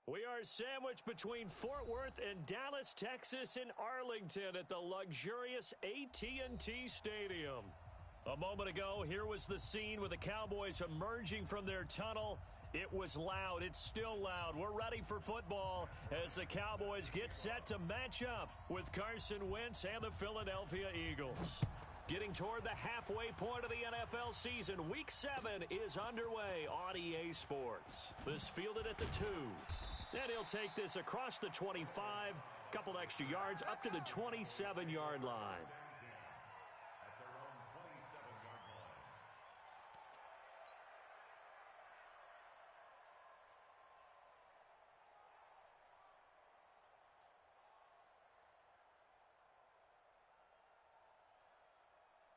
We are sandwiched between Fort Worth and Dallas, Texas in Arlington at the luxurious AT&T Stadium. A moment ago, here was the scene with the Cowboys emerging from their tunnel. It was loud. It's still loud. We're ready for football as the Cowboys get set to match up with Carson Wentz and the Philadelphia Eagles. Getting toward the halfway point of the NFL season, Week 7 is underway on EA Sports. This fielded at the 2. And he'll take this across the 25, couple extra yards up to the 27-yard line.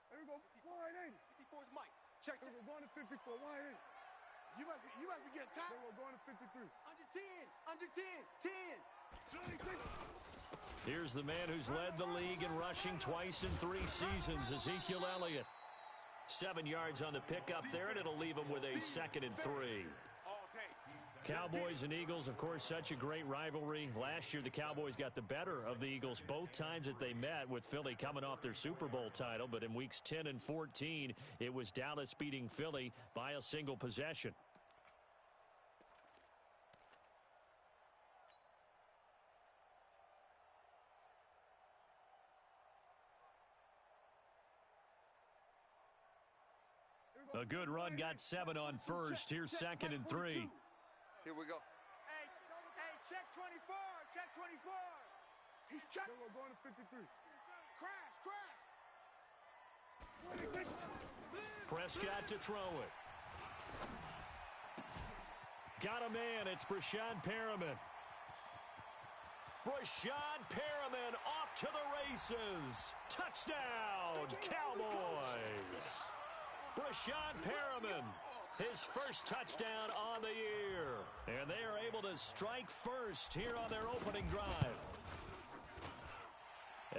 There we go. Wide 80. 54 is Mike. Check. We're going to 54. Wide 80. You must be getting tired. We're going to 53. Under 10. 10. Here's the man who's led the league in rushing twice in 3 seasons, Ezekiel Elliott. 7 yards on the pickup there, and it'll leave him with a 2nd and 3. Cowboys and Eagles, of course, such a great rivalry. Last year, the Cowboys got the better of the Eagles both times that they met, with Philly coming off their Super Bowl title. But in weeks 10 and 14, it was Dallas beating Philly by a single possession. A good run, got 7 on first. Here's 2nd and 3. Here we go. Hey, check 24. Check 24. He's checking. We're going to 53. Crash. Prescott to throw it. Got a man. It's Brashad Perriman. Brashad Perriman off to the races. Touchdown, Cowboys. Brashad Perriman, his first touchdown on the year. And they are able to strike first here on their opening drive.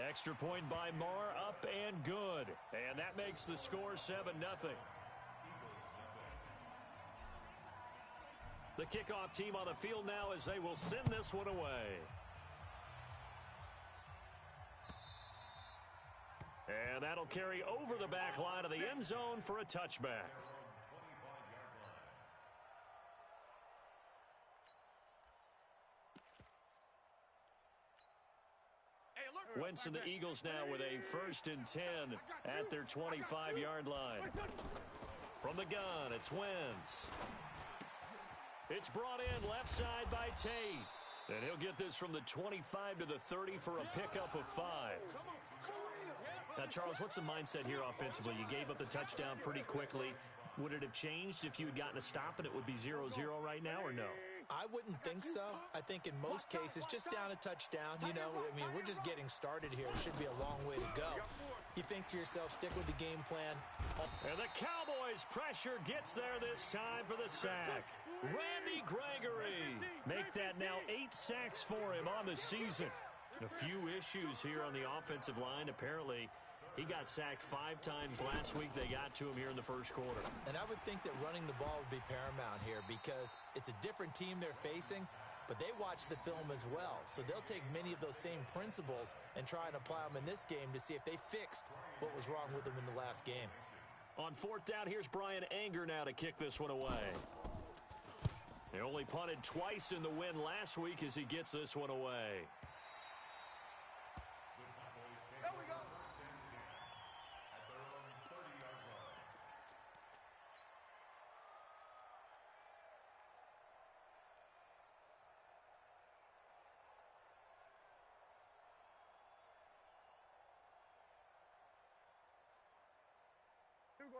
Extra point by Marr, up and good. And that makes the score 7-0. The kickoff team on the field now as they will send this one away. And that'll carry over the back line of the end zone for a touchback. Wentz and the Eagles now with a 1st and 10 at their 25-yard line. From the gun, it's Wentz. It's brought in left side by Tate. And he'll get this from the 25 to the 30 for a pickup of 5. Now, Charles, what's the mindset here offensively? You gave up the touchdown pretty quickly. Would it have changed if you had gotten a stop and it would be 0-0 right now, or no? I wouldn't think so. I think in most cases, just down a touchdown, you know, I mean, we're just getting started here. It should be a long way to go. You think to yourself, stick with the game plan. And the Cowboys' pressure gets there this time for the sack. Randy Gregory. Make that now 8 sacks for him on the season. A few issues here on the offensive line. Apparently, he got sacked 5 times last week. They got to him here in the first quarter. And I would think that running the ball would be paramount here because it's a different team they're facing, but they watch the film as well. So they'll take many of those same principles and try and apply them in this game to see if they fixed what was wrong with them in the last game. On 4th down, here's Brian Anger now to kick this one away. He only punted twice in the win last week as he gets this one away.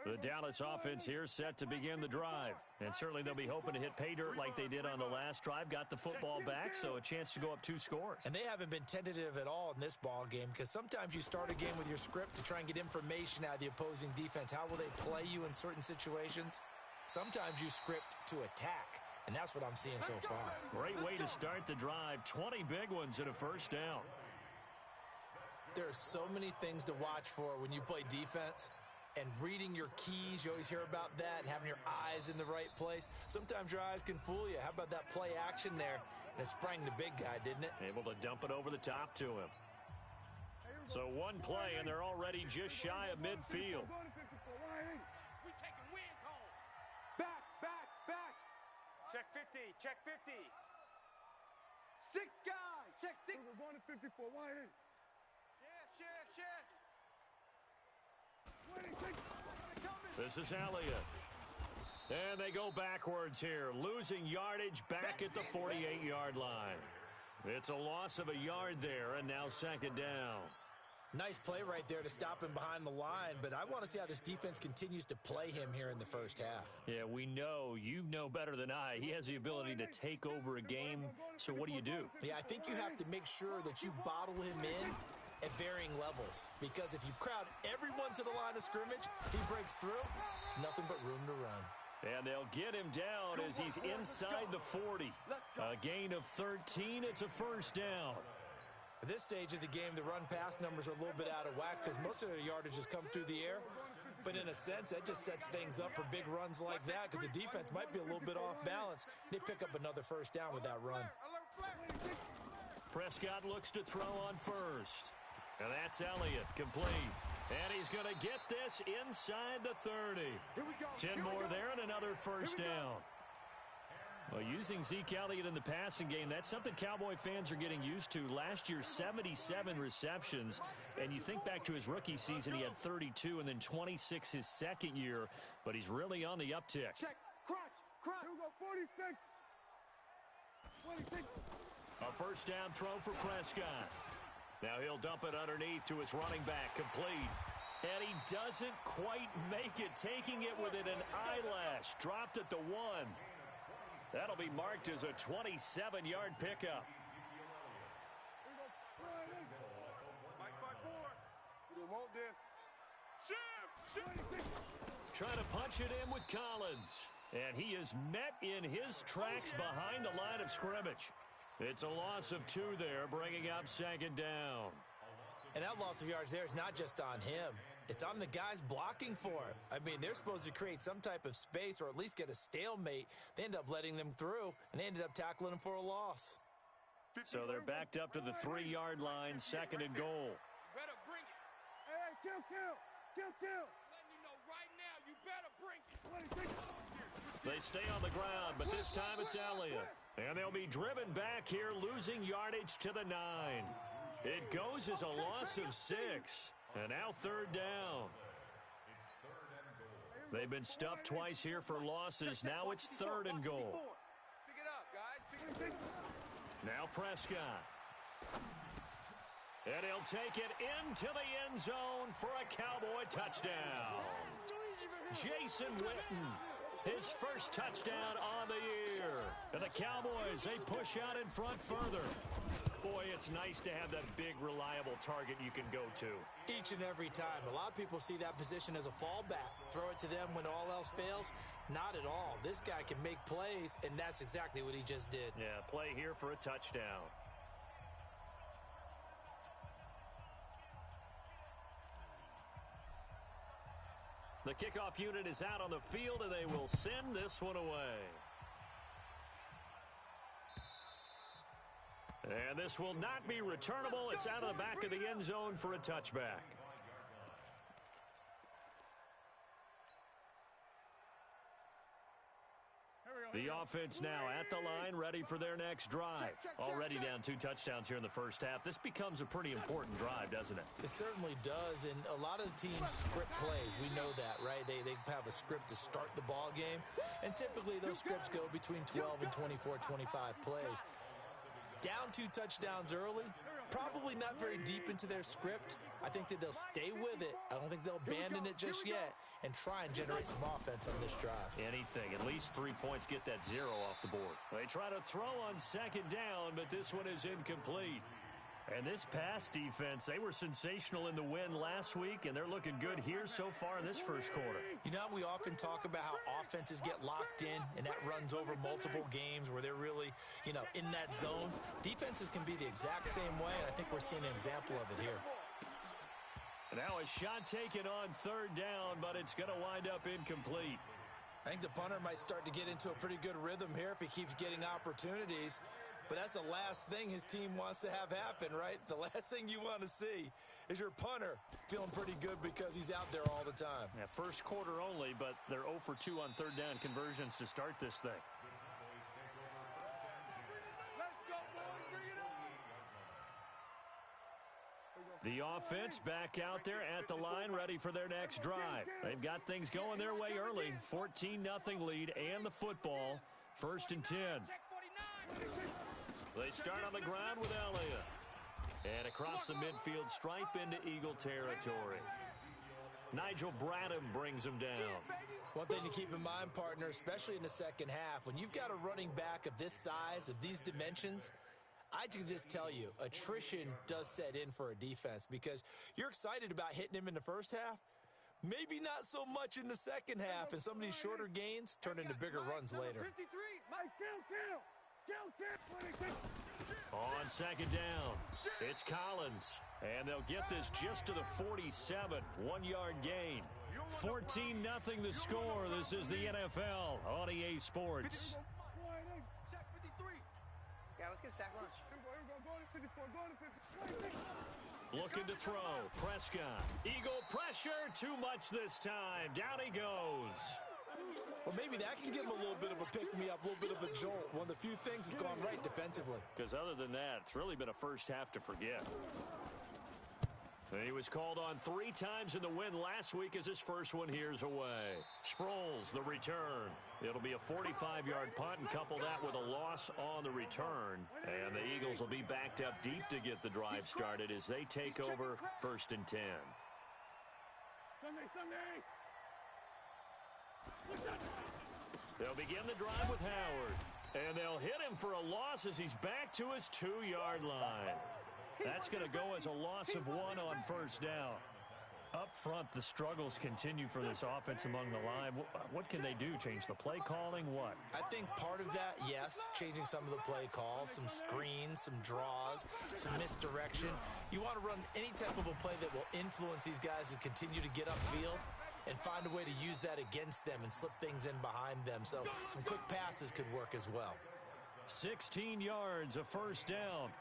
The Dallas offense here set to begin the drive. And certainly they'll be hoping to hit pay dirt like they did on the last drive. Got the football back, so a chance to go up 2 scores. And they haven't been tentative at all in this ball game because sometimes you start a game with your script to try and get information out of the opposing defense. How will they play you in certain situations? Sometimes you script to attack, and that's what I'm seeing so far. Great way to start the drive. 20 big ones and a 1st down. There are so many things to watch for when you play defense. And reading your keys, you always hear about that, and having your eyes in the right place. Sometimes your eyes can fool you. How about that play action there? and it sprang the big guy, didn't it? Able to dump it over the top to him. So one play, and they're already just shy of midfield. We taking wins home. Back, back, back. Check 50, check 50. Six guys, check six. We're going to 54, wide in. Chef. This is Elliott. And they go backwards here, losing yardage back at the 48-yard line. It's a loss of a yard there, and now second down. Nice play right there to stop him behind the line, but I want to see how this defense continues to play him here in the first half. Yeah, we know. You know better than I. He has the ability to take over a game, so what do? Yeah, I think you have to make sure that you bottle him in at varying levels, because if you crowd everyone to the line of scrimmage, if he breaks through, there's nothing but room to run. And they'll get him down as he's inside the 40. A gain of 13. It's a first down. At this stage of the game, the run-pass numbers are a little bit out of whack because most of their yardage has come through the air. But in a sense, that just sets things up for big runs like that because the defense might be a little bit off balance. They pick up another first down with that run. Prescott looks to throw on first. And that's Elliott, complete. And he's going to get this inside the 30. 10 more there and another first down. Well, using Zeke Elliott in the passing game, that's something Cowboy fans are getting used to. Last year, 77 receptions. And you think back to his rookie season, he had 32 and then 26 his second year. But he's really on the uptick. Check, crunch. Here we go, 46. A first down throw for Prescott. Now he'll dump it underneath to his running back, complete. And he doesn't quite make it, taking it within an eyelash. Dropped at the 1. That'll be marked as a 27-yard pickup. We want this. Trying to punch it in with Collins. And he is met in his tracks behind the line of scrimmage. It's a loss of 2 there, bringing up second down. And that loss of yards there is not just on him. It's on the guys blocking for him. I mean, they're supposed to create some type of space or at least get a stalemate. They end up letting them through, and they ended up tackling him for a loss. So they're backed up to the 3-yard line, second and goal. Better bring it. Hey, kill. Letting you know right now, you better bring it. They stay on the ground, but this time it's Elliott. And they'll be driven back here, losing yardage to the 9. It goes as a loss of 6. And now third down. They've been stuffed twice here for losses. Now it's third and goal. Pick it up, guys. Pick it up. Now Prescott. And he'll take it into the end zone for a Cowboy touchdown. Jason Witten, his first touchdown on the year. And the Cowboys, they push out in front further. Boy, it's nice to have that big, reliable target you can go to. Each and every time. A lot of people see that position as a fallback. Throw it to them when all else fails. Not at all. This guy can make plays, and that's exactly what he just did. Yeah, play here for a touchdown. The kickoff unit is out on the field, and they will send this one away. And this will not be returnable. It's out of the back of the end zone for a touchback. The offense now at the line, ready for their next drive. Already down 2 touchdowns here in the first half. This becomes a pretty important drive, doesn't it? It certainly does, and a lot of the teams script plays. We know that, right? They have a script to start the ball game, and typically those scripts go between 12 and 24, 25 plays. Down 2 touchdowns early, probably not very deep into their script. I think that they'll stay with it. I don't think they'll abandon it just yet and try and generate some offense on this drive. Anything. At least 3 points, get that 0 off the board. They try to throw on second down, but this one is incomplete. And this pass defense, they were sensational in the win last week, and they're looking good here so far in this first quarter. You know, we often talk about how offenses get locked in, and that runs over multiple games where they're really, in that zone. Defenses can be the exact same way, and I think we're seeing an example of it here. Now a shot taken on third down, but it's going to wind up incomplete. I think the punter might start to get into a pretty good rhythm here if he keeps getting opportunities. But that's the last thing his team wants to have happen, right? The last thing you want to see is your punter feeling pretty good because he's out there all the time. Yeah, first quarter only, but they're 0 for 2 on third down conversions to start this thing. Let's go, boys. Bring it on. The offense back out there at the line, ready for their next drive. They've got things going their way early. 14-0 lead and the football. 1st and 10. They start on the ground with Elliott. And across the midfield stripe into Eagle territory. Nigel Bradham brings him down. One thing to keep in mind, partner, especially in the second half, when you've got a running back of this size, of these dimensions, I can just tell you, attrition does set in for a defense because you're excited about hitting him in the first half. Maybe not so much in the second half, and some of these shorter gains turn into bigger runs later. 53. Mike, kill. On second down, it's Collins. And they'll get this just to the 47. 1-yard gain. 14-0 the score. This is the NFL on EA Sports. Check 53. Yeah, let's get a sack lunch. Looking to throw. Prescott. Eagle pressure. Too much this time. Down he goes. Well, maybe that can give him a little bit of a pick-me-up, a little bit of a jolt. One of the few things that's gone right defensively. Because other than that, it's really been a first half to forget. He was called on 3 times in the win last week as his first one here's away. Sproles, the return. It'll be a 45-yard punt and couple that with a loss on the return. And the Eagles will be backed up deep to get the drive started as they take over 1st and 10. They'll begin the drive with Howard. And they'll hit him for a loss as he's back to his 2-yard line. That's going to go as a loss of 1 on first down. Up front, the struggles continue for this offense among the line. What can they do? Change the play calling? What? I think part of that, yes, changing some of the play calls, some screens, some draws, some misdirection. You want to run any type of a play that will influence these guys to continue to get upfield and find a way to use that against them and slip things in behind them. So some quick passes could work as well. 16 yards, a first down.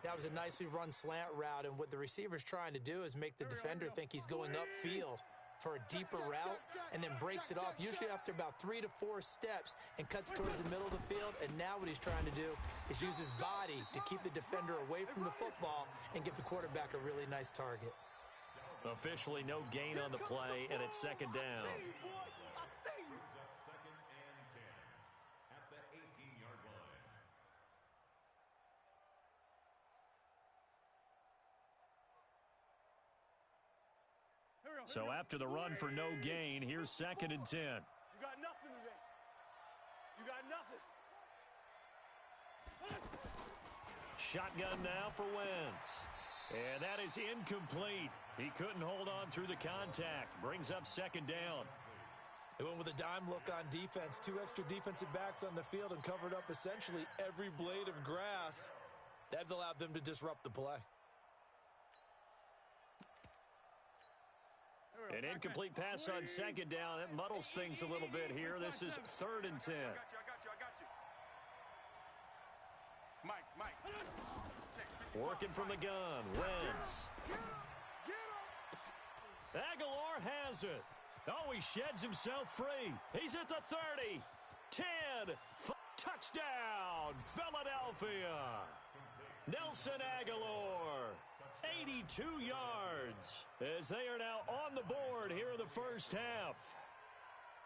That was a nicely run slant route, and what the receiver's trying to do is make the defender think he's going upfield for a deeper route and then breaks it off, usually after about 3 to 4 steps, and cuts towards the middle of the field. And now what he's trying to do is use his body to keep the defender away from the football and give the quarterback a really nice target. Officially no gain on the play, and it's 2nd down. So after the run for no gain, here's 2nd and 10. You got nothing today. You got nothing. Shotgun now for Wentz. And that is incomplete. He couldn't hold on through the contact. Brings up 2nd down. They went with a dime look on defense. 2 extra defensive backs on the field and covered up essentially every blade of grass. That allowed them to disrupt the play. An incomplete pass on 2nd down. That muddles things a little bit here. This is 3rd and 10. I got you. Mike. Working from the gun. Wentz. Aguilar has it. Oh, he sheds himself free. He's at the 30. 10. Touchdown, Philadelphia. Nelson Aguilar. 82 yards as they are now on the board here in the first half.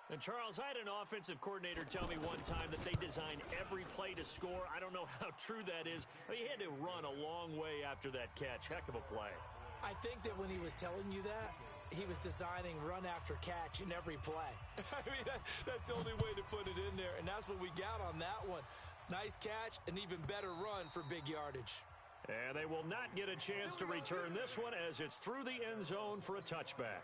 And Charles, I had an offensive coordinator tell me one time that they design every play to score. I don't know how true that is. I mean, he had to run a long way after that catch. Heck of a play. I think that when he was telling you that, he was designing run after catch in every play. I mean, that's the only way to put it in there, and that's what we got on that one. Nice catch, an even better run for big yardage. And they will not get a chance to return this one as it's through the end zone for a touchback.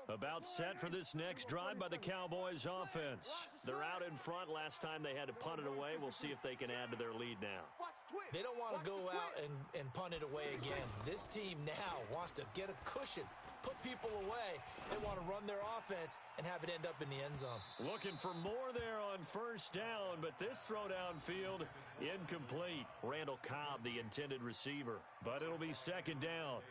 About set for this next drive by the Cowboys offense. They're out in front. Last time they had to punt it away. We'll see if they can add to their lead now. They don't want to go out and punt it away again. This team now wants to get a cushion put people away. They want to run their offense and have it end up in the end zone. Looking for more there on first down, but this throw downfield incomplete. Randall Cobb, the intended receiver, but it'll be second down.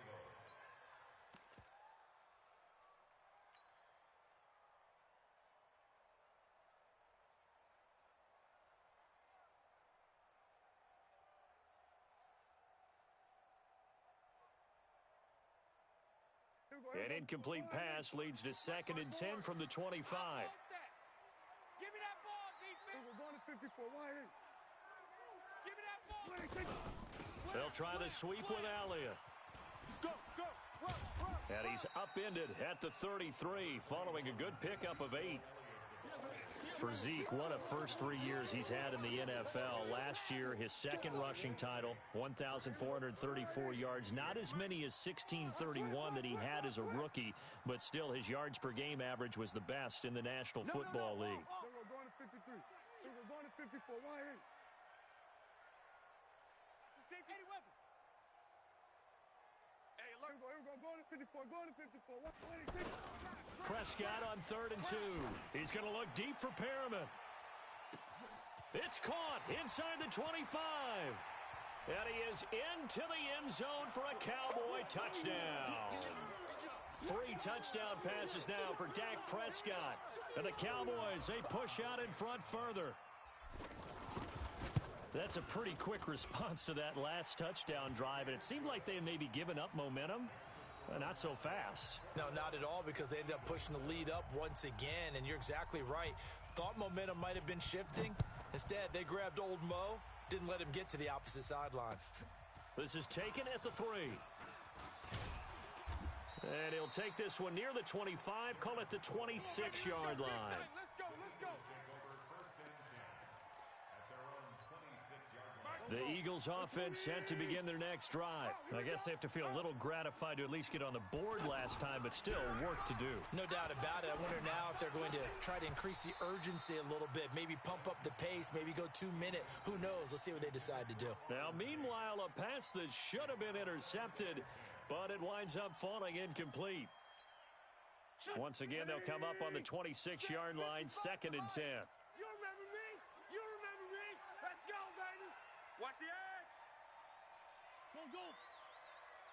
An incomplete pass leads to second and 10 from the 25. Give me that ball, defense. We're going to 54. Wide in. Give me that ball. They'll try the sweep with Elliott. Go, go, run, run. And he's upended at the 33 following a good pickup of 8. For Zeke, what a first 3 years he's had in the NFL. Last year, his second rushing title, 1,434 yards. Not as many as 1,631 that he had as a rookie, but still his yards per game average was the best in the National Football League. We're going to 53. We're going to 54. Wide in. It's a safety weapon. Hey, alert. We're going to 54. Going to 54. Prescott on 3rd and 2. He's going to look deep for Perriman. It's caught inside the 25. And he is into the end zone for a Cowboy touchdown. 3 touchdown passes now for Dak Prescott. And the Cowboys, they push out in front further. That's a pretty quick response to that last touchdown drive, and it seemed like they had maybe given up momentum. Not so fast. No, not at all, because they ended up pushing the lead up once again, and you're exactly right. Thought momentum might have been shifting. Instead, they grabbed old Mo, didn't let him get to the opposite sideline. This is taken at the 3. And he'll take this one near the 25, call it the 26-yard line. Let's go, let's go. The Eagles offense set to begin their next drive. I guess they have to feel a little gratified to at least get on the board last time, but still work to do. No doubt about it. I wonder now if they're going to try to increase the urgency a little bit, maybe pump up the pace, maybe go 2-minute. Who knows? Let's see what they decide to do. Now, meanwhile, a pass that should have been intercepted, but it winds up falling incomplete. Once again, they'll come up on the 26-yard line, 2nd and 10. You remember me? You remember me? Let's go, baby. Watch the edge. Go.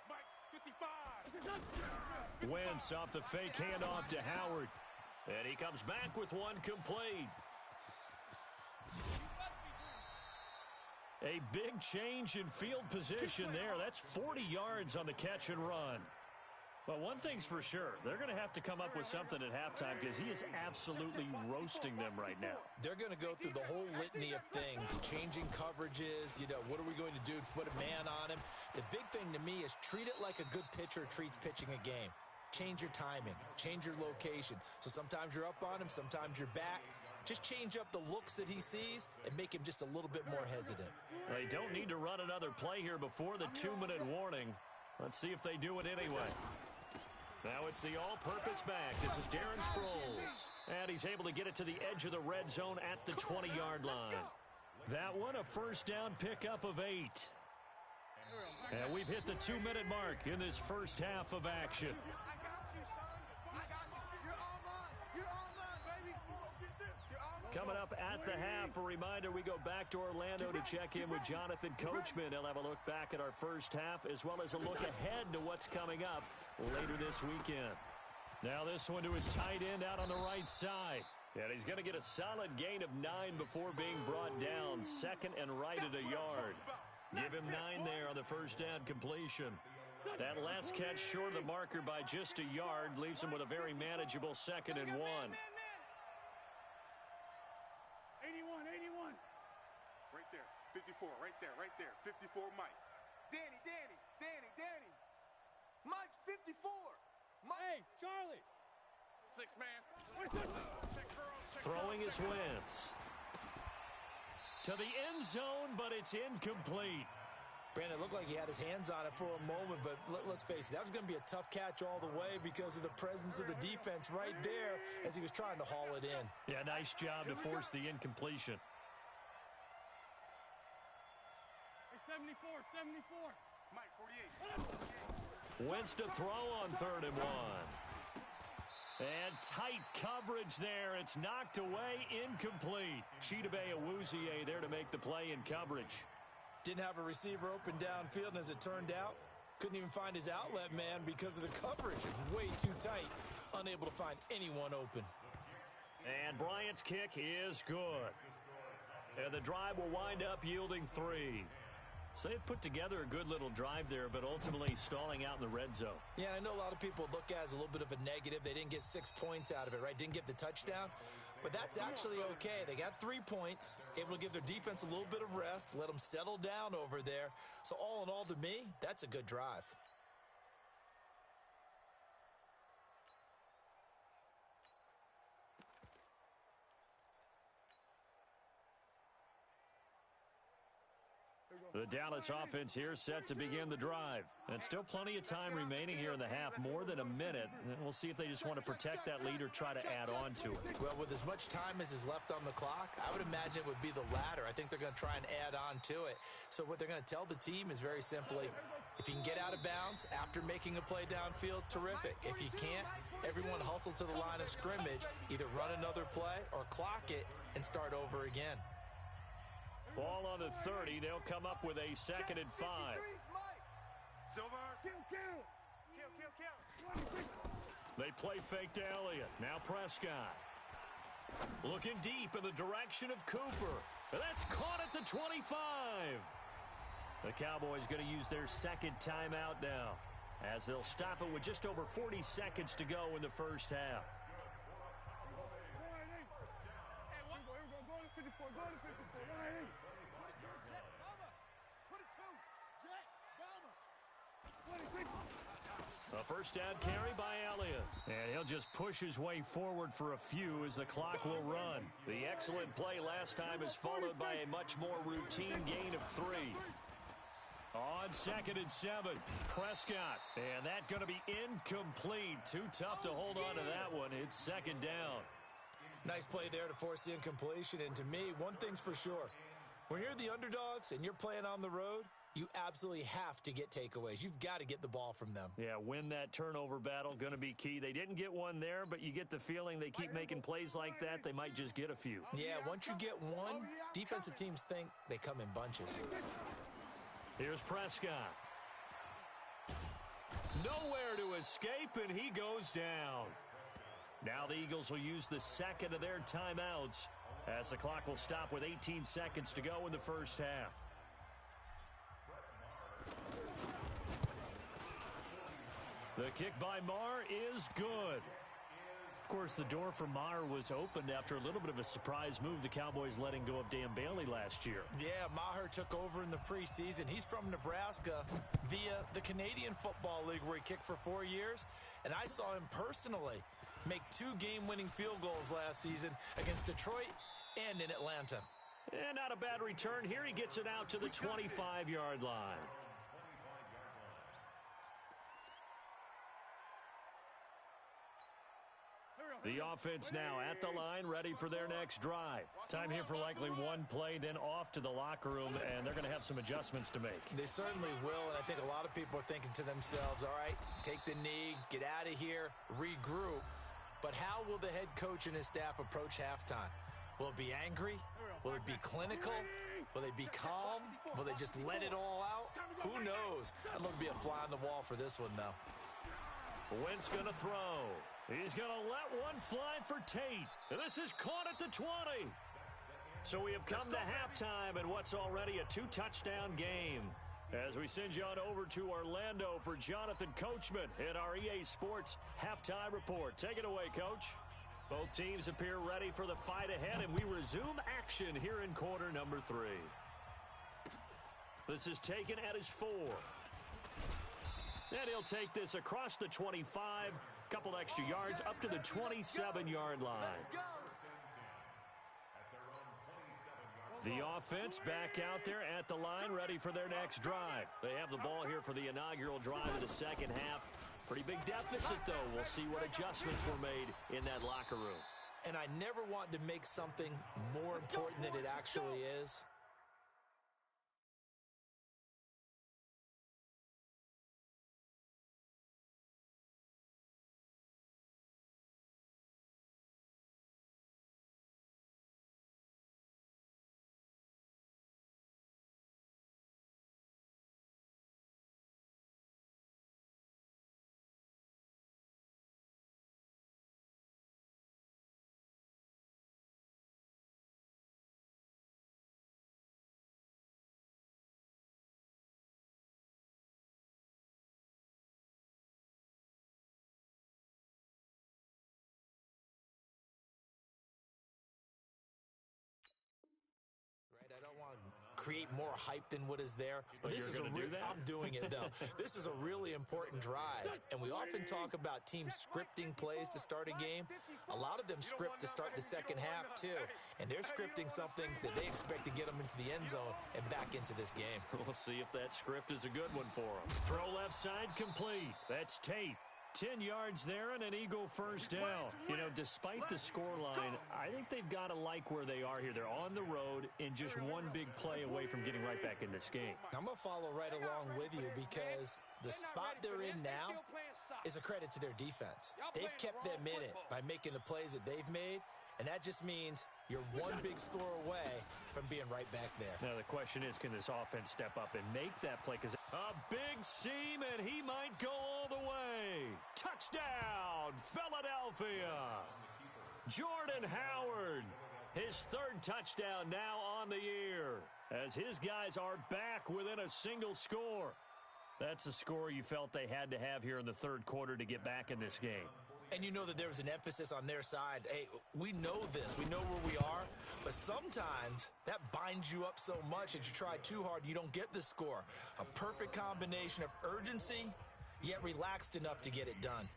Mike, 55. Wentz off the fake handoff to Howard. And he comes back with one complete. A big change in field position there. That's 40 yards on the catch and run. But one thing's for sure, they're going to have to come up with something at halftime because he is absolutely roasting them right now. They're going to go through the whole litany of things, changing coverages, what are we going to do to put a man on him? The big thing to me is treat it like a good pitcher treats pitching a game. Change your timing, change your location. So sometimes you're up on him, sometimes you're back. Just change up the looks that he sees and make him just a little bit more hesitant. They don't need to run another play here before the 2-minute warning. Let's see if they do it anyway. Now it's the all-purpose back. This is Darren Sproles. And he's able to get it to the edge of the red zone at the 20-yard line. That one, a first down pickup of 8. And we've hit the 2-minute mark in this first half of action. I got you, son. I got you. You're all mine. You're all mine, baby. Get this. You're all mine. Coming up at the half, a reminder, we go back to Orlando to check in with Jonathan Coachman. He'll have a look back at our first half as well as a look ahead to what's coming up later this weekend. Now this one to his tight end out on the right side. And he's going to get a solid gain of 9 before being brought down. 2nd and right at a yard. Give him 9 there on the first down completion. That last catch short of the marker by just a yard leaves him with a very manageable 2nd and 1. 81. Right there. 54. Right there. 54, Mike. Danny. Mike's 54. Mike. Hey, Charlie. 6 man. Check Burrows. Throwing his Wentz. To the end zone, but it's incomplete. Brandon, it looked like he had his hands on it for a moment, but let's face it, that was going to be a tough catch all the way because of the presence of the defense right there as he was trying to haul it in. Yeah, nice job to force the incompletion. 74. Mike, 48. Wentz to throw on 3rd and 1. And tight coverage there. It's knocked away, incomplete. Chidobe Awuzie there to make the play in coverage. Didn't have a receiver open downfield, and as it turned out, couldn't even find his outlet man because of the coverage. It was way too tight, unable to find anyone open. And Bryant's kick is good. And the drive will wind up yielding 3. So they've put together a good little drive there, but ultimately stalling out in the red zone. Yeah, I know a lot of people look at it as a little bit of a negative. They didn't get 6 points out of it, right? Didn't get the touchdown. But that's actually okay. They got 3 points, able to give their defense a little bit of rest, let them settle down over there. So all in all, to me, that's a good drive. The Dallas offense here set to begin the drive. And still plenty of time remaining here in the half, more than a minute. And we'll see if they just want to protect that lead or try to add on to it. Well, with as much time as is left on the clock, I would imagine it would be the latter. I think they're going to try and add on to it. So what they're going to tell the team is very simply, if you can get out of bounds after making a play downfield, terrific. If you can't, everyone hustle to the line of scrimmage, either run another play or clock it and start over again. Ball on the 30. They'll come up with a 2nd and 5. Silver. Kill. They play fake to Elliott. Now Prescott. Looking deep in the direction of Cooper. That's caught at the 25. The Cowboys going to use their 2nd timeout now, as they'll stop it with just over 40 seconds to go in the first half. A first down carry by Elliott. And he'll just push his way forward for a few as the clock will run. The excellent play last time is followed by a much more routine gain of 3. On 2nd and 7, Prescott. And that going to be incomplete. Too tough to hold on to that one. It's 2nd down. Nice play there to force the incompletion. And to me, one thing's for sure. When you're the underdogs and you're playing on the road, you absolutely have to get takeaways. You've got to get the ball from them. Yeah, win that turnover battle, going to be key. They didn't get one there, but you get the feeling they keep making plays like that, they might just get a few. Yeah, once you get one, defensive teams think they come in bunches. Here's Prescott. Nowhere to escape, and he goes down. Now the Eagles will use the 2nd of their timeouts as the clock will stop with 18 seconds to go in the first half. The kick by Maher is good. Of course, the door for Maher was opened after a little bit of a surprise move. The Cowboys letting go of Dan Bailey last year. Yeah, Maher took over in the preseason. He's from Nebraska via the Canadian Football League, where he kicked for 4 years. And I saw him personally make 2 game-winning field goals last season against Detroit and in Atlanta. And not a bad return here. He gets it out to the 25-yard line. The offense now at the line, ready for their next drive. Time here for likely one play, then off to the locker room, and they're going to have some adjustments to make. They certainly will, and I think a lot of people are thinking to themselves, all right, take the knee, get out of here, regroup. But how will the head coach and his staff approach halftime? Will it be angry? Will it be clinical? Will they be calm? Will they just let it all out? Who knows? I'd love to be a fly on the wall for this one, though. Wentz going to throw. He's going to let one fly for Tate. And this is caught at the 20. So we have come to halftime in what's already a 2-touchdown game. As we send you on over to Orlando for Jonathan Coachman in our EA Sports Halftime Report. Take it away, Coach. Both teams appear ready for the fight ahead, and we resume action here in quarter number 3. This is taken at his 4. And he'll take this across the 25, a couple extra yards, up to the 27-yard line. The offense back out there at the line, ready for their next drive. They have the ball here for the inaugural drive of the second half. Pretty big deficit, though. We'll see what adjustments were made in that locker room. And I never want to make something more important than it actually is. create more hype than what is there. But this is I'm doing it, though. This is a really important drive, and we often talk about teams scripting plays to start a game. A lot of them script to start the second half, too, and they're scripting something that they expect to get them into the end zone and back into this game. We'll see if that script is a good one for them. Throw left side complete. That's Tate. 10 yards there and an Eagle first down. You know, despite the scoreline, I think they've got to like where they are here. They're on the road and just one big play away from getting right back in this game. I'm going to follow right along with you because the spot they're in now is a credit to their defense. They've kept them in it by making the plays that they've made, and that just means you're one big score away from being right back there. Now, the question is, can this offense step up and make that play? Because a big seam, and he might go all the way. Touchdown, Philadelphia. Jordan Howard, his third touchdown now on the year, as his guys are back within a single score. That's a score you felt they had to have here in the third quarter to get back in this game. And you know that there was an emphasis on their side. Hey, we know this. We know where we are. But sometimes that binds you up so much that you try too hard, you don't get the score. A perfect combination of urgency, yet relaxed enough to get it done.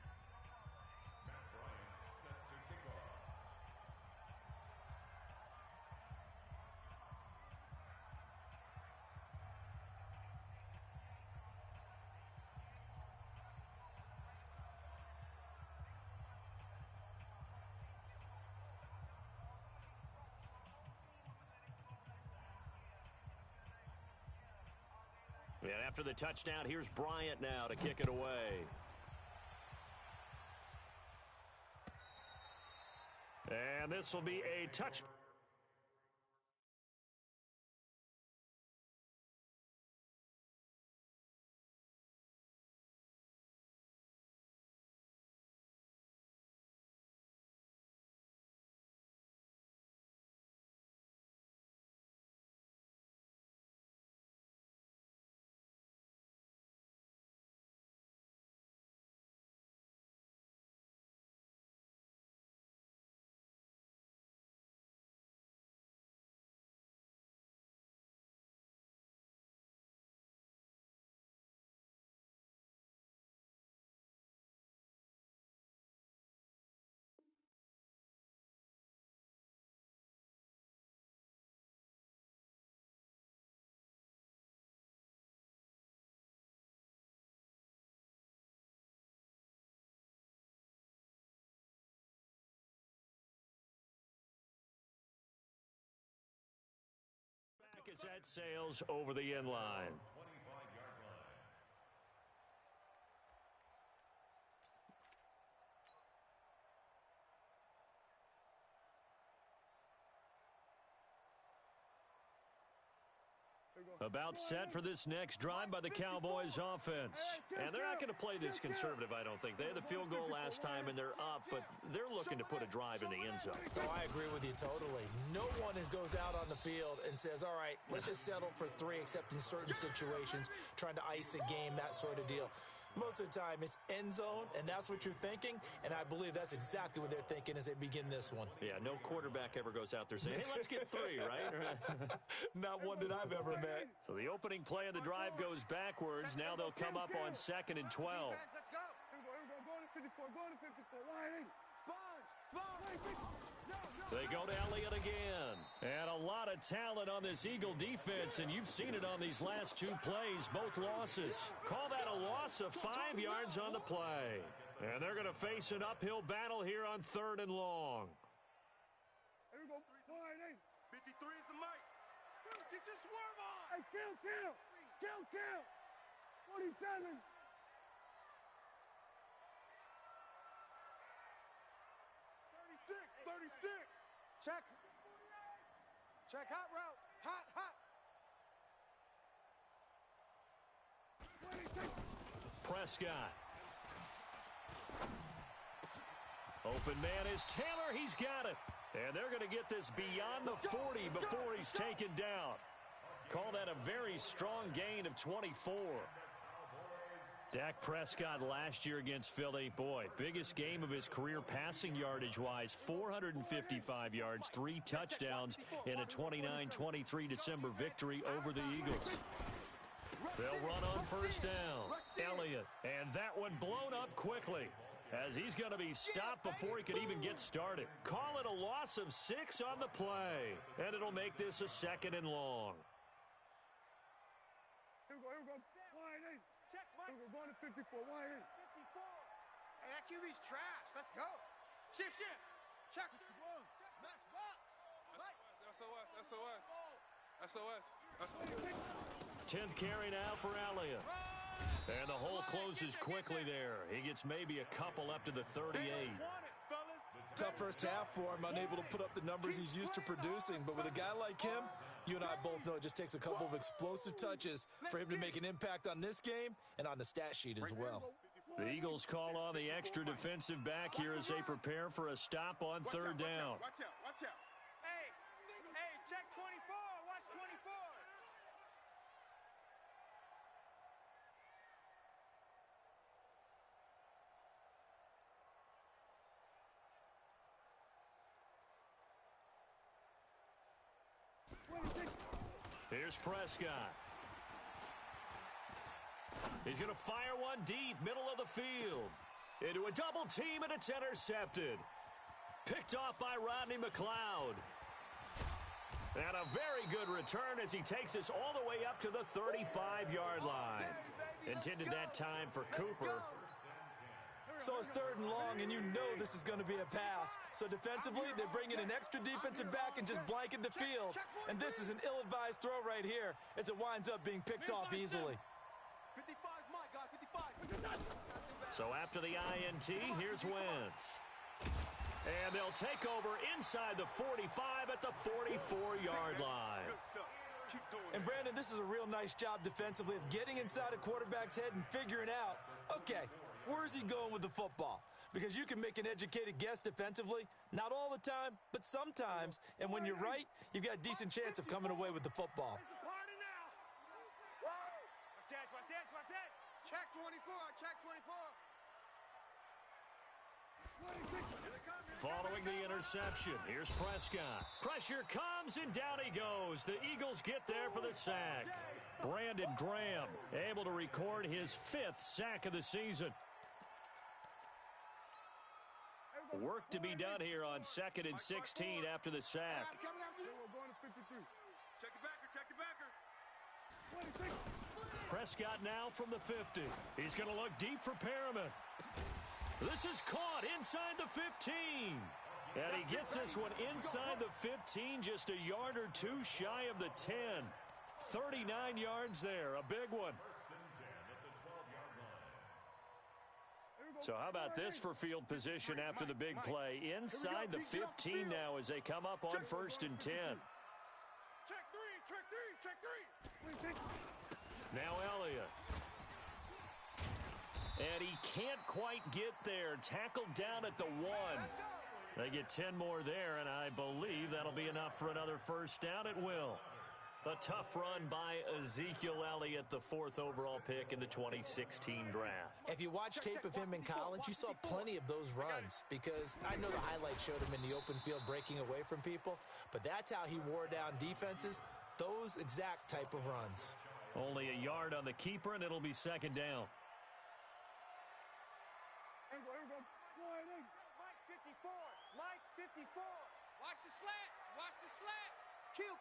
And after the touchdown, here's Bryant now to kick it away. And this will be a touch. As that sails over the end line. About set for this next drive by the Cowboys offense. And they're not going to play this conservative, I don't think. They had the field goal last time, and they're up, but they're looking to put a drive in the end zone. Oh, I agree with you totally. No one goes out on the field and says, all right, let's just settle for 3, except in certain situations, trying to ice a game, that sort of deal. Most of the time, it's end zone, and that's what you're thinking, and I believe that's exactly what they're thinking as they begin this one. Yeah, no quarterback ever goes out there saying, hey, let's get 3, right? Not one that I've ever met. So the opening play of the drive goes backwards. Now they'll come up on 2nd and 12. Let's go. Go to 54. Go to 54. Line. Sponge. They go to Elliott again. And a lot of talent on this Eagle defense, and you've seen it on these last 2 plays, both losses. Call that a loss of 5 yards on the play. And they're going to face an uphill battle here on 3rd and long. Here we go. 53 is the mic. Get your swerve on. Hey, kill. 47. 36. Check hot route. Hot. Prescott. Open man is Taylor. He's got it. And they're going to get this beyond the 40 before he's taken down. Call that a very strong gain of 24. Dak Prescott last year against Philly, boy, biggest game of his career passing yardage-wise, 455 yards, 3 touchdowns in a 29-23 December victory over the Eagles. They'll run on first down. Elliott, and that one blown up quickly as he's going to be stopped before he could even get started. Call it a loss of 6 on the play, and it'll make this a 2nd and long. Here we go. Wide in. Check, Mike. We're going to 54. Wide in. 54. Hey, that QB's trash. Let's go. Shift. Check. Max box. Mike. SOS. 10th carry now for Elliott. And the hole closes quickly there. He gets maybe a couple up to the 38. Tough first half for him, unable to put up the numbers he's used to producing. But with a guy like him, you and I both know it just takes a couple of explosive touches for him to make an impact on this game and on the stat sheet as well. The Eagles call on the extra defensive back here as they prepare for a stop on 3rd down. Watch out. Hey, check 24. Watch 24. Here's Prescott. He's going to fire one deep, middle of the field. Into a double team, and it's intercepted. Picked off by Rodney McLeod. And a very good return as he takes us all the way up to the 35-yard line. Intended that time for Cooper. So it's 3rd and long, and you know this is going to be a pass. So defensively, they bring in an extra defensive back and just blanket the field. And this is an ill-advised throw right here as it winds up being picked off easily. 55's mine, guys. 55. So after the INT, here's Wentz. And they'll take over inside the 45 at the 44-yard line. And, Brandon, this is a real nice job defensively of getting inside a quarterback's head and figuring out, okay, where's he going with the football? Because you can make an educated guess defensively, not all the time, but sometimes. And when you're right, you've got a decent chance of coming away with the football. Watch that. Check 24. Following the interception, here's Prescott. Pressure comes, and down he goes. The Eagles get there for the sack. Brandon Graham able to record his 5th sack of the season. Work to be done here on 2nd and 16 after the sack. Check the backer. Prescott now from the 50. He's going to look deep for Perriman. This is caught inside the 15. And he gets this one inside the 15, just a yard or 2 shy of the 10. 39 yards there, a big one. So how about this for field position after the big play? Inside the 15 now as they come up on 1st and 10. Check three. Now Elliott. And he can't quite get there. Tackled down at the 1. They get 10 more there, and I believe that'll be enough for another first down. It will. A tough run by Ezekiel Elliott, the 4th overall pick in the 2016 draft. If you watch tape of him in college, you saw plenty of those runs because I know the highlights showed him in the open field breaking away from people, but that's how he wore down defenses, those exact type of runs. Only a yard on the keeper, and it'll be 2nd down. Here we go. Mike 54. Watch the slant. Kill.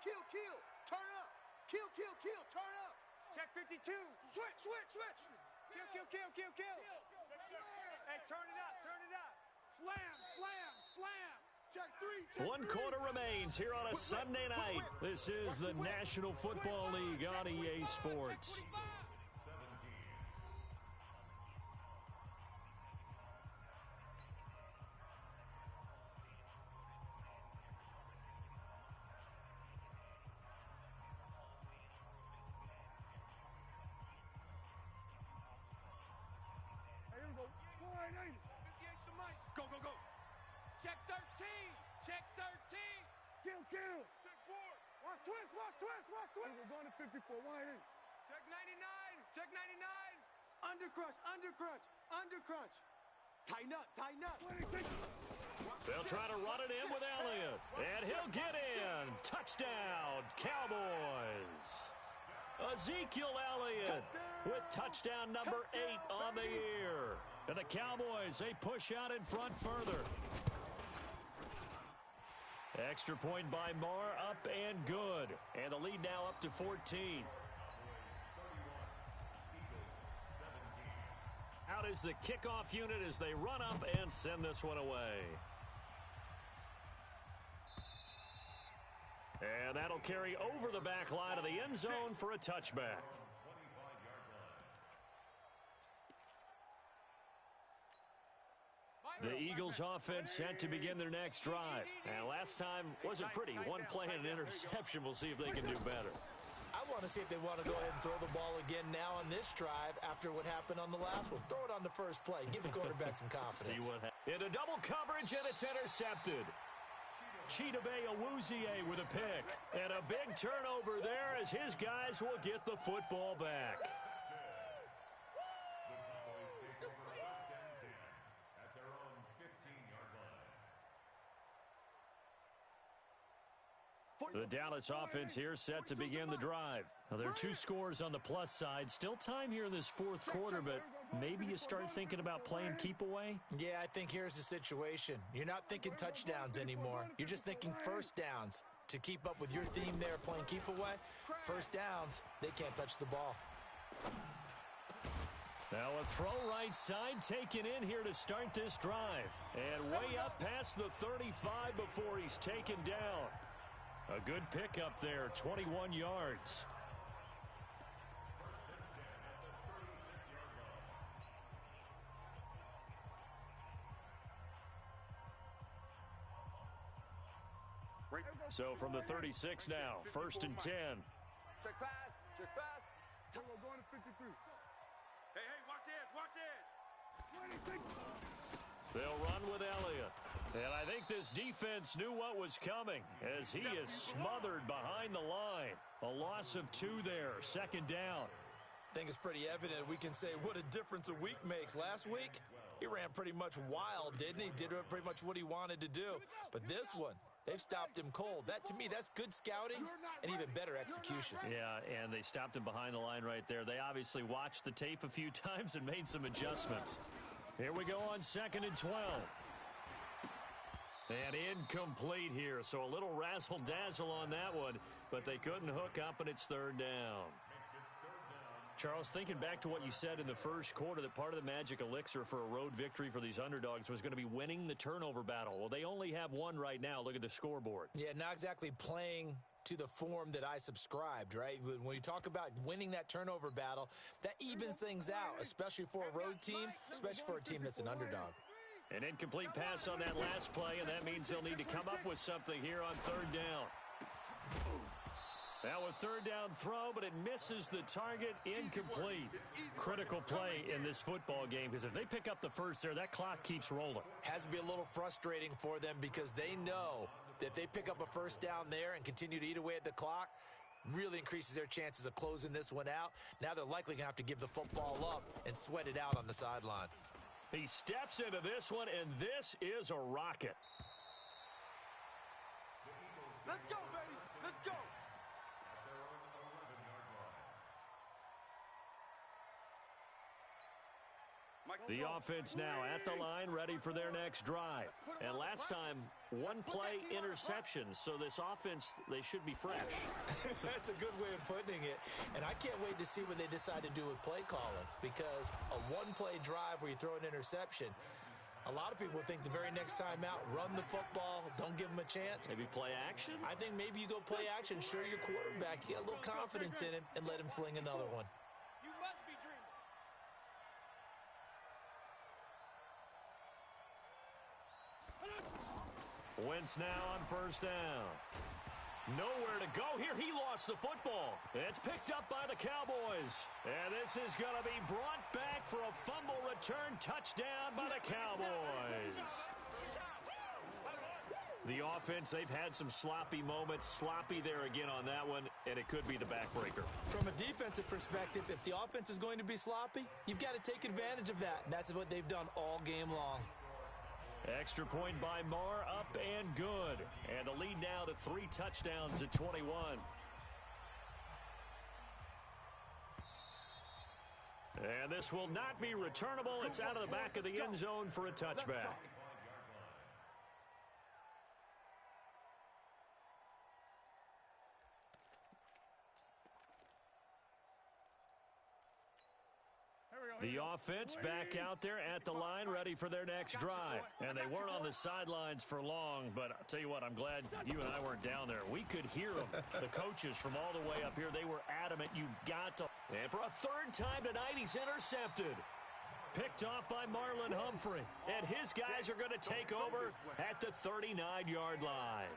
Turn up. Kill. Turn up. Check 52. Switch. Kill. Hey, turn it up. Slam. Check 3. One quarter remains here on a Sunday night. This is the National Football League on EA Sports. Go. Check 13. Kill. Check 4. Watch twist. We're going to 54. Wide in. Check 99. Under crunch, under crunch, under crunch. Tighten up, tighten up. They'll try to run it in with Elliott. And he'll get in. Touchdown, Cowboys. Ezekiel Elliott with touchdown number 8 on the year. And the Cowboys, they push out in front further. Extra point by Marr, up and good. And the lead now up to 14. Out is the kickoff unit as they run up and send this one away. And that'll carry over the back line of the end zone for a touchback. The Eagles offense set to begin their next drive. And last time wasn't pretty. One play and an interception. We'll see if they can do better. I want to see if they want to go ahead and throw the ball again now on this drive after what happened on the last one. Throw it on the first play. Give the quarterback some confidence. See what happens. Into double coverage, and it's intercepted. Chidobe Awuzie with a pick. And a big turnover there as his guys will get the football back. The Dallas offense here set to begin the drive. Now, there are 2 scores on the plus side. Still time here in this fourth quarter, but maybe you start thinking about playing keep away? Yeah, I think here's the situation. You're not thinking touchdowns anymore. You're just thinking first downs. To keep up with your theme there, playing keep away, first downs, they can't touch the ball. Now a throw right side taken in here to start this drive. And way up past the 35 before he's taken down. A good pickup there, 21 yards. So from the 36 now, 1st and 10. Check pass, check pass. We're going to 53. Hey, watch the edge, watch the edge. They'll run with Elliott. And I think this defense knew what was coming as he is smothered behind the line. A loss of 2 there, 2nd down. I think it's pretty evident we can say what a difference a week makes. Last week, he ran pretty much wild, didn't he? Did pretty much what he wanted to do. But this one, they've stopped him cold. That, to me, that's good scouting and even better execution. Yeah, and they stopped him behind the line right there. They obviously watched the tape a few times and made some adjustments. Here we go on 2nd and 12. And incomplete here, so a little razzle-dazzle on that one, but they couldn't hook up, and it's 3rd down. Charles, thinking back to what you said in the first quarter, that part of the magic elixir for a road victory for these underdogs was going to be winning the turnover battle. Well, they only have one right now. Look at the scoreboard. Yeah, not exactly playing to the form that I subscribed, right? When you talk about winning that turnover battle, that evens things out, especially for a road team, especially for a team that's an underdog. An incomplete pass on that last play, and that means they'll need to come up with something here on 3rd down. Now a 3rd down throw, but it misses the target, incomplete. Critical play in this football game, because if they pick up the first there, that clock keeps rolling. Has to be a little frustrating for them because they know that if they pick up a first down there and continue to eat away at the clock, really increases their chances of closing this one out. Now they're likely going to have to give the football up and sweat it out on the sideline. He steps into this one, and this is a rocket. Let's go, baby. Let's go. The offense now at the line, ready for their next drive. And last time, 1 play interception, so this offense, they should be fresh. That's a good way of putting it. And I can't wait to see what they decide to do with play calling, because a 1-play drive where you throw an interception, a lot of people think the very next time out, run the football, don't give them a chance. Maybe play action? I think maybe you go play action, show your quarterback, get a little confidence in him, and let him fling another one. You must be dreaming. Wentz now on 1st down. Nowhere to go here. He lost the football. It's picked up by the Cowboys. And this is going to be brought back for a fumble return touchdown by the Cowboys. The offense, they've had some sloppy moments. Sloppy there again on that one. and it could be the backbreaker. From a defensive perspective, if the offense is going to be sloppy, you've got to take advantage of that, and that's what they've done all game long. Extra point by Marr, up and good. And the lead now to 3 touchdowns at 21. And this will not be returnable. It's out of the back of the end zone for a touchback. The offense back out there at the line, ready for their next drive. And they weren't on the sidelines for long, but I'll tell you what, I'm glad you and I weren't down there. We could hear them. The coaches from all the way up here, they were adamant. You've got to. And for a third time tonight, he's intercepted. Picked off by Marlon Humphrey. And his guys are going to take over at the 39-yard line.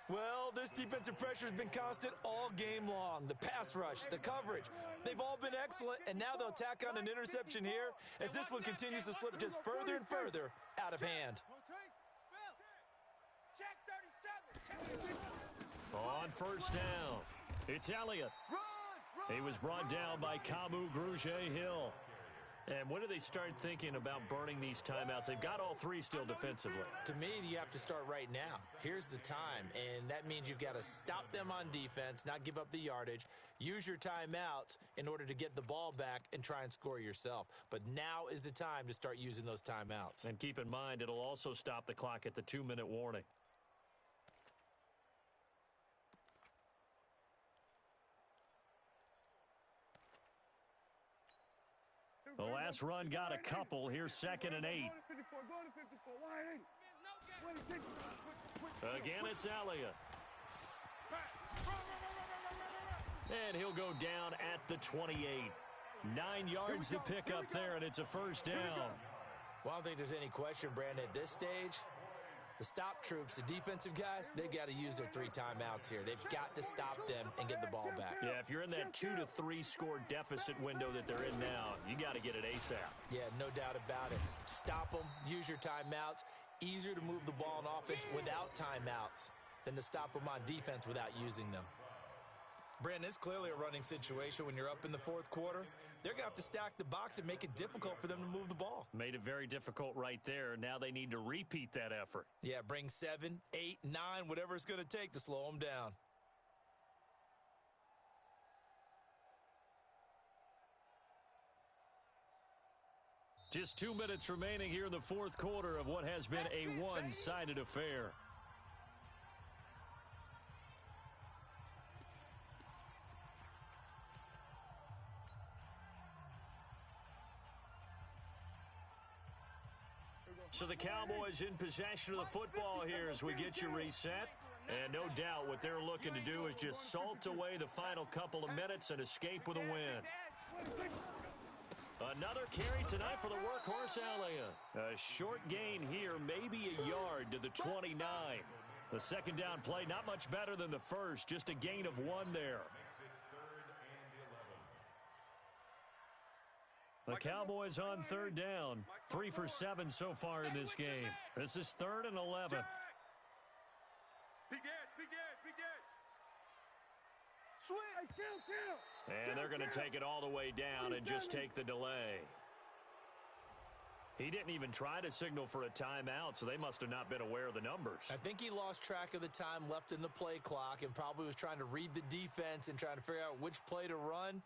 Well, this defensive pressure has been constant all game long. The pass rush, the coverage, they've all been excellent, and now they'll tack on an interception here as this one continues to slip just further and further out of hand. On first down, it's Elliott. He was brought down by Kamu Grugier-Hill. And when do they start thinking about burning these timeouts? They've got all 3 still defensively. To me, you have to start right now. Here's the time, and that means you've got to stop them on defense, not give up the yardage, use your timeouts in order to get the ball back and try and score yourself. But now is the time to start using those timeouts. And keep in mind, it'll also stop the clock at the 2-minute warning. The last run got a couple. Here's 2nd and 8. Again, it's Elliott. And he'll go down at the 28. 9 yards to pick up there, and it's a first down. Well, I don't think there's any question, Brandon, at this stage. The stop troops, the defensive guys, they've got to use their 3 timeouts here. They've got to stop them and get the ball back. Yeah, if you're in that 2 to 3 score deficit window that they're in now, you got to get it ASAP. Yeah, no doubt about it. Stop them, use your timeouts. Easier to move the ball on offense without timeouts than to stop them on defense without using them. Brandon, it's clearly a running situation when you're up in the 4th quarter. They're going to have to stack the box and make it difficult for them to move the ball. Made it very difficult right there. Now they need to repeat that effort. Yeah, bring 7, 8, 9, whatever it's going to take to slow them down. Just 2 minutes remaining here in the 4th quarter of what has been a one-sided affair. So the Cowboys in possession of the football here as we get you reset. And no doubt what they're looking to do is just salt away the final couple of minutes and escape with a win. Another carry tonight for the workhorse Elliott. A short gain here, maybe a yard to the 29. The second down play, not much better than the first, just a gain of 1 there. The Cowboys on 3rd down, 3 for 7 so far in this game. This is 3rd and 11. And they're going to take it all the way down and just take the delay. He didn't even try to signal for a timeout, so they must have not been aware of the numbers. I think he lost track of the time left in the play clock and probably was trying to read the defense and trying to figure out which play to run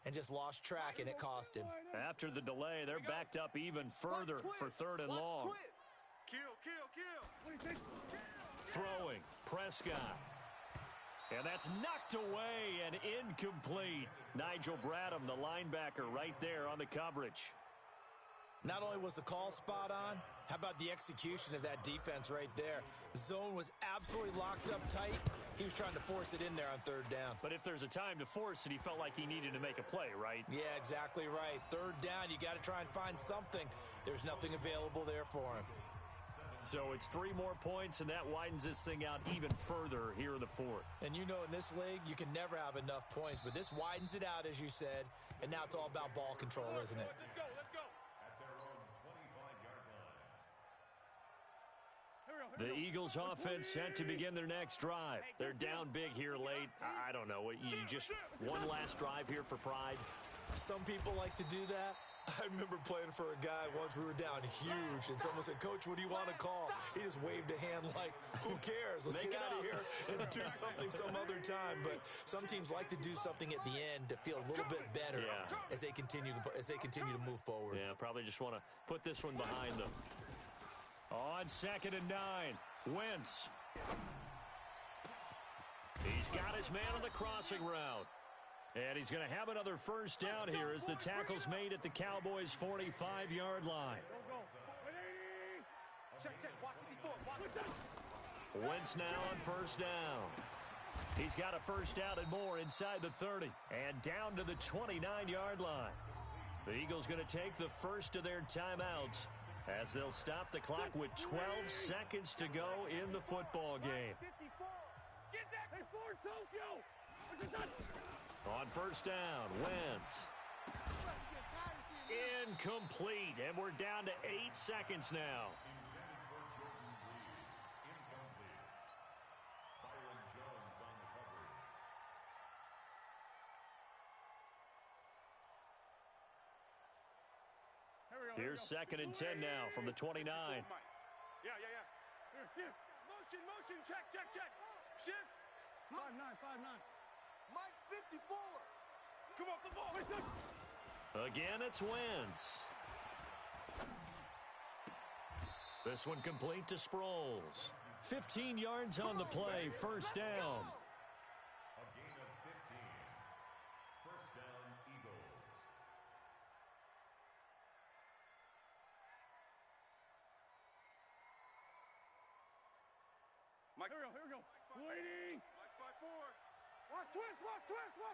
and just lost track, and it cost him. After the delay, they're backed up even further for 3rd and long. Throwing, Prescott. And that's knocked away and incomplete. Nigel Bradham, the linebacker, right there on the coverage. Not only was the call spot on, how about the execution of that defense right there? The zone was absolutely locked up tight. He was trying to force it in there on 3rd down. But if there's a time to force it, he felt like he needed to make a play, right? Yeah, exactly right. 3rd down, you got to try and find something. There's nothing available there for him. So it's 3 more points, and that widens this thing out even further here in the 4th. And you know in this league, you can never have enough points, but this widens it out, as you said, and now it's all about ball control, isn't it? The Eagles offense set to begin their next drive. They're down big here late. I don't know. You just one last drive here for pride? Some people like to do that. I remember playing for a guy once. We were down huge, and someone said, "Coach, what do you want to call?" He just waved a hand like, "Who cares? Let's get out of here and do something some other time." But some teams like to do something at the end to feel a little bit better as they continue to move forward. Yeah, probably just want to put this one behind them. On 2nd and 9, Wentz. He's got his man on the crossing route. And he's going to have another first down here as the tackle's made at the Cowboys' 45-yard line. Wentz now on first down. He's got a first down and more inside the 30 and down to the 29-yard line. The Eagles going to take the first of their timeouts as they'll stop the clock with 12 seconds to go in the football game. On first down, Wentz. Incomplete, and we're down to 8 seconds now. Here's 2nd and 10 now from the 29. Yeah. Motion, check. Shift. 5-9. Mike 54. Come off the ball. Again, it's Wentz. This one complete to Sproles. 15 yards on the play, first down. A gain of 15. First down, Eagles. Mike, here we go. Waiting. Mike 5-4. Watch twist.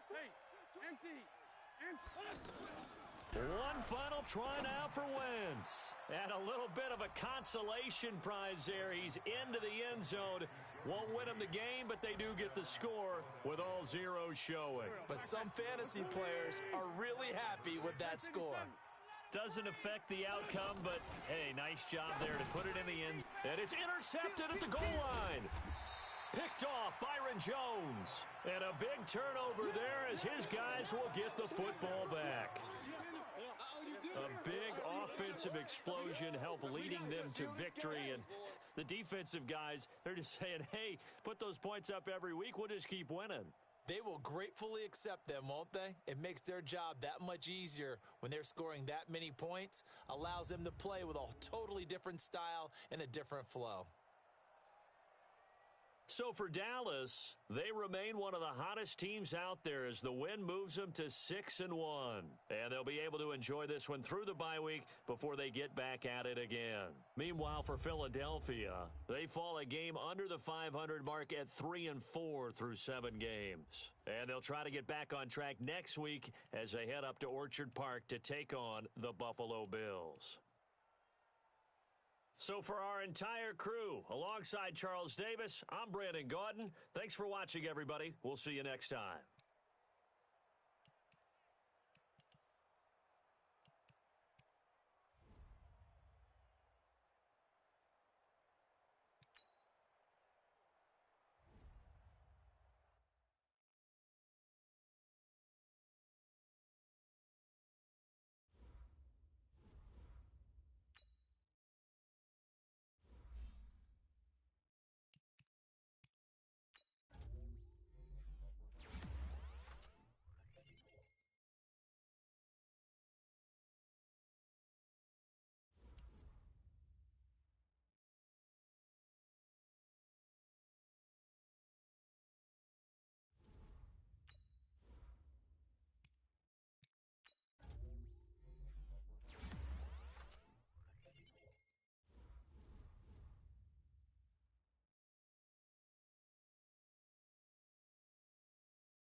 Hey, empty. One final try now for Wentz. And a little bit of a consolation prize there. He's into the end zone. Won't win him the game, but they do get the score with all zeros showing. But some fantasy players are really happy with that score. Doesn't affect the outcome, but hey, nice job there to put it in the end zone. And it's intercepted at the goal line. Picked off Byron Jones. And a big turnover there as his guys will get the football back. A big offensive explosion helped leading them to victory. And the defensive guys, they're just saying, hey, put those points up every week. We'll just keep winning. They will gratefully accept them, won't they? It makes their job that much easier when they're scoring that many points. Allows them to play with a totally different style and a different flow. So for Dallas, they remain one of the hottest teams out there as the win moves them to 6-1. And they'll be able to enjoy this one through the bye week before they get back at it again. Meanwhile, for Philadelphia, they fall a game under the 500 mark at 3-4 through 7 games. And they'll try to get back on track next week as they head up to Orchard Park to take on the Buffalo Bills. So for our entire crew, alongside Charles Davis, I'm Brandon Gaudin. Thanks for watching, everybody. We'll see you next time.